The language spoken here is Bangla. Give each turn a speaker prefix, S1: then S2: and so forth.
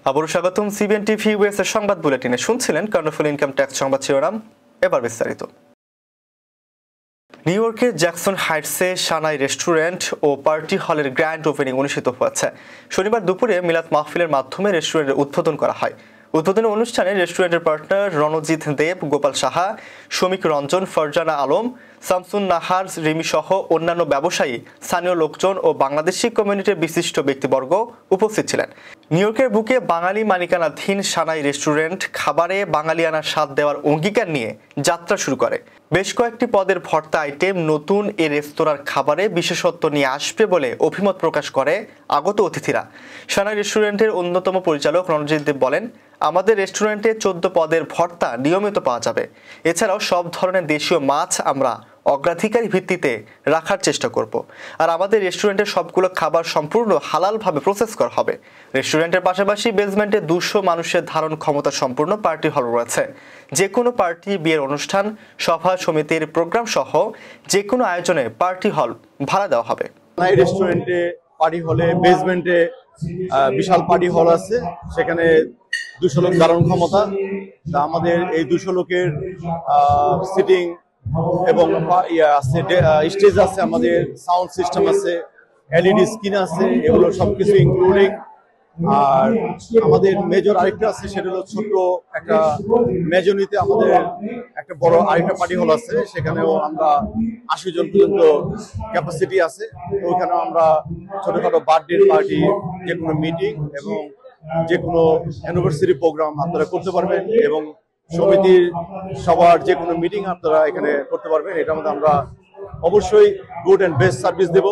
S1: আবারও স্বাগতম সিবিএন টিভি ইউএস এর সংবাদ বুলেটিনে। শুনছিলেন কর্ণফুল ইনকাম ট্যাক্স সংবাদ শিরোনাম, এবার বিস্তারিত। নিউ ইয়র্কের জ্যাকসন হাইটসে সানাই রেস্টুরেন্ট ও পার্টি হলের গ্র্যান্ড ওপেনিং অনুষ্ঠিত হয়েছে। শনিবার দুপুরে মিলাদ মাহফিলের মাধ্যমে রেস্টুরেন্টের উদ্বোধন করা হয়। উদ্বোধনী অনুষ্ঠানে রেস্টুরেন্টের পার্টনার রণজিৎ দেব, গোপাল সাহা, শ্রমিক রঞ্জন, ফরজানা আলম, শামসুন নাহার, রিমি সহ অন্যান্য ব্যবসায়ী, স্থানীয় লোকজন ও বাংলাদেশি কমিউনিটির বিশিষ্ট ব্যক্তিবর্গ উপস্থিত ছিলেন। নিউ ইয়র্কের বুকে বাঙালি মালিকানাধীন সানাই রেস্টুরেন্ট খাবারে বাঙালিয়ানার স্বাদ দেওয়ার অঙ্গীকার নিয়ে যাত্রা শুরু করে। বেশ কয়েকটি পদের ভর্তা আইটেম নতুন এ রেস্তোরাঁর খাবারে বিশেষত্ব নিয়ে আসবে বলে অভিমত প্রকাশ করে আগত অতিথিরা। সানাই রেস্টুরেন্টের অন্যতম পরিচালক রণজিৎ দেব বলেন, আমাদের রেস্টুরেন্টে 14 পদের ভর্তা নিয়মিত পাওয়া যাবে। এছাড়াও সব ধরনের দেশীয় মাছ আমরা অগ্রাধিকারী ভিত্তিতে রাখার চেষ্টা করব। আর আমাদের রেস্টুরেন্টের সবগুলো খাবার সম্পূর্ণ হালালভাবে প্রসেস করা হবে। রেস্টুরেন্টের পাশাপাশি বেসমেন্টে 200 মানুষের ধারণ ক্ষমতা সম্পূর্ণ পার্টি হল রয়েছে। যে কোনো পার্টি, বিয়ের অনুষ্ঠান, সভা সমিতির প্রোগ্রাম সহ যে কোনো আয়োজনে পার্টি হল ভাড়া দেওয়া হবে।
S2: এই রেস্টুরেন্টে পার্টি হলে বেসমেন্টে বিশাল পার্টি হল আছে, সেখানে 200 লোক ধারণ ক্ষমতা। তা আমাদের এই 200 লোকের সিটিং এবং আছে, স্টেজ আছে, আমাদের সাউন্ড সিস্টেম আছে, এলইডি স্ক্রিন আছে, এগুলো সবকিছু ইনক্লুডিং। আর আমাদের মেজর আরেকটা আছে, সেটা হলো ছোট একটা মেজনিতে আমাদের একটা বড় আরেকটা পার্টি হল আছে, সেখানেও আমরা 80 জন পর্যন্ত ক্যাপাসিটি আছে। তো ওইখানেও আমরা ছোটখাটো বার্থডে পার্টি, যে কোনো মিটিং এবং যে কোনো অ্যানিভার্সারি প্রোগ্রাম আপনারা করতে পারবেন, এবং সমিতির সবার যে কোনো মিটিং আপনারা এখানে করতে পারবেন। এটার মধ্যে আমরা অবশ্যই good and best service Dev.